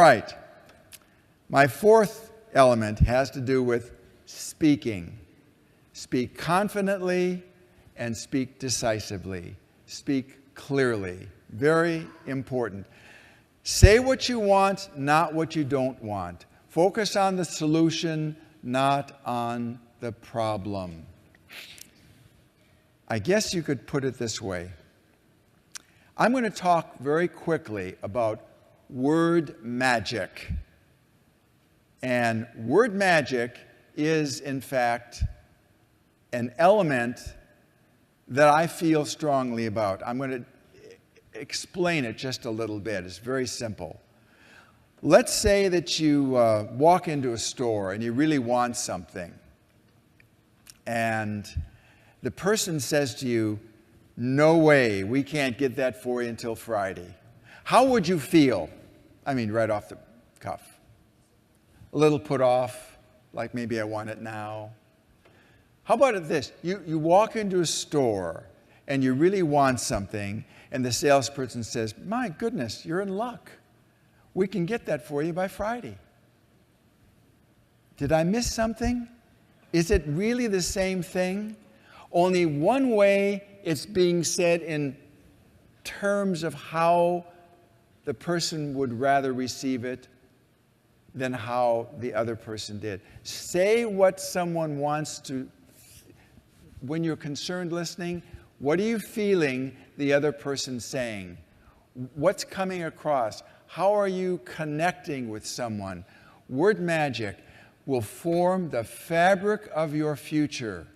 right. My fourth element has to do with speaking. Speak confidently and speak decisively. Speak clearly. Very important. Say what you want, not what you don't want. Focus on the solution, not on the problem. I guess you could put it this way. I'm going to talk very quickly about word magic. And word magic is, in fact, an element that I feel strongly about. I'm going to explain it just a little bit. It's very simple. Let's say that you walk into a store and you really want something. And the person says to you, "No way, we can't get that for you until Friday." How would you feel? I mean, right off the cuff. A little put off, like maybe I want it now. How about this? You walk into a store and you really want something, and the salesperson says, "My goodness, you're in luck. We can get that for you by Friday." Did I miss something? Is it really the same thing? Only one way it's being said in terms of how the person would rather receive it than how the other person did. Say what someone wants to, when you're concerned listening, what are you feeling the other person saying? What's coming across? How are you connecting with someone? Word magic will form the fabric of your future.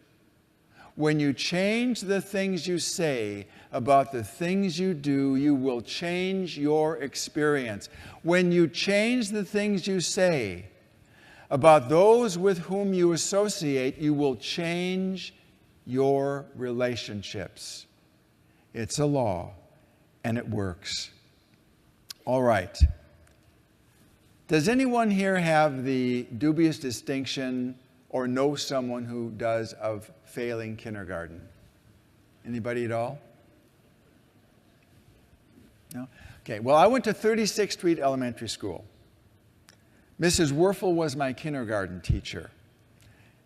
When you change the things you say about the things you do, you will change your experience. When you change the things you say about those with whom you associate, you will change your relationships. It's a law, and it works. All right. Does anyone here have the dubious distinction or know someone who does of failing kindergarten? Anybody at all? No? Okay, well, I went to 36th Street Elementary School. Mrs. Werfel was my kindergarten teacher.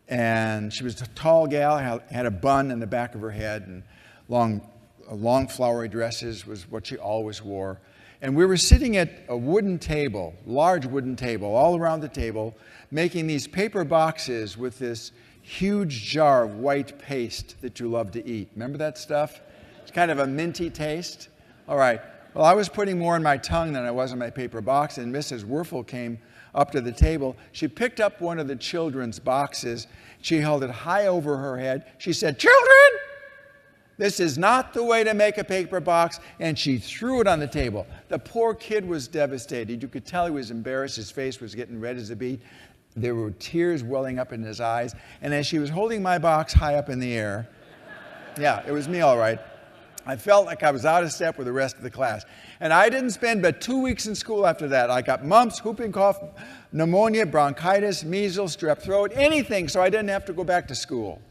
And she was a tall gal, had a bun in the back of her head, and long flowery dresses was what she always wore. And we were sitting at a wooden table, large wooden table, all around the table, making these paper boxes with this huge jar of white paste that you love to eat. Remember that stuff? It's kind of a minty taste. All right. Well, I was putting more in my tongue than I was in my paper box, and Mrs. Werfel came up to the table. She picked up one of the children's boxes. She held it high over her head. She said, "Children, this is not the way to make a paper box," and she threw it on the table. The poor kid was devastated. You could tell he was embarrassed. His face was getting red as a beet. There were tears welling up in his eyes. And as she was holding my box high up in the air, yeah, it was me all right, I felt like I was out of step with the rest of the class. And I didn't spend but 2 weeks in school after that. I got mumps, whooping cough, pneumonia, bronchitis, measles, strep throat, anything, so I didn't have to go back to school.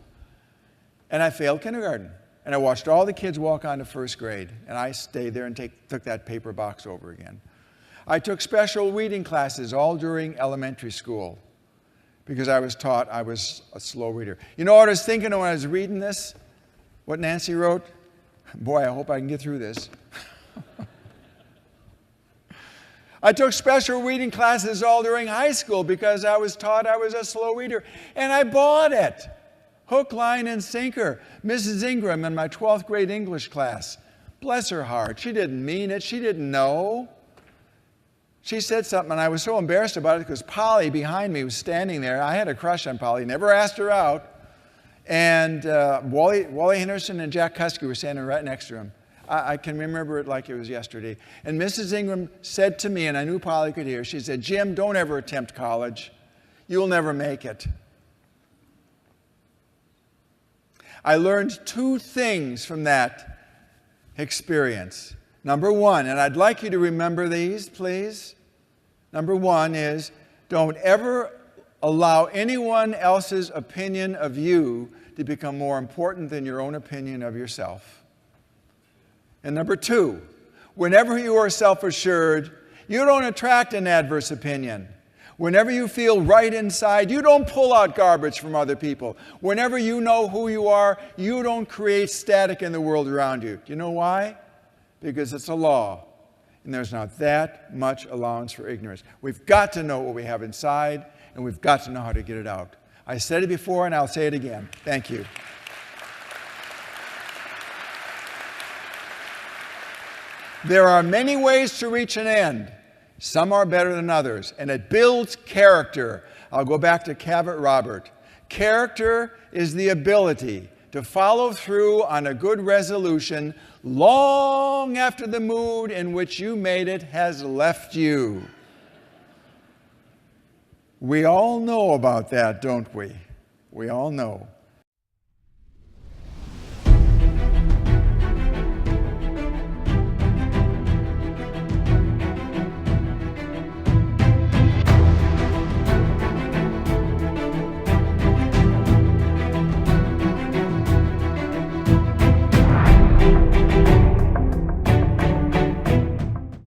And I failed kindergarten. And I watched all the kids walk on to first grade. And I stayed there and took that paper box over again. I took special reading classes all during elementary school because I was taught I was a slow reader. You know what I was thinking when I was reading this? What Nancy wrote? Boy, I hope I can get through this. I took special reading classes all during high school because I was taught I was a slow reader. And I bought it. Hook, line, and sinker. Mrs. Ingram in my 12th grade English class. Bless her heart. She didn't mean it. She didn't know. She said something, and I was so embarrassed about it because Polly behind me was standing there. I had a crush on Polly. Never asked her out. And Wally Henderson and Jack Kuski were standing right next to him. I can remember it like it was yesterday. And Mrs. Ingram said to me, and I knew Polly could hear, she said, "Jim, don't ever attempt college. You'll never make it." I learned 2 things from that experience. Number 1, and I'd like you to remember these, please. Number 1 is, don't ever allow anyone else's opinion of you to become more important than your own opinion of yourself. And number 2, whenever you are self-assured, You don't attract an adverse opinion. Whenever you feel right inside, you don't pull out garbage from other people. Whenever you know who you are, you don't create static in the world around you. Do you know why? Because it's a law. And there's not that much allowance for ignorance. We've got to know what we have inside, and we've got to know how to get it out. I said it before, and I'll say it again. Thank you. There are many ways to reach an end. Some are better than others, and it builds character. I'll go back to Cavett Robert. Character is the ability to follow through on a good resolution long after the mood in which you made it has left you. We all know about that, don't we? We all know.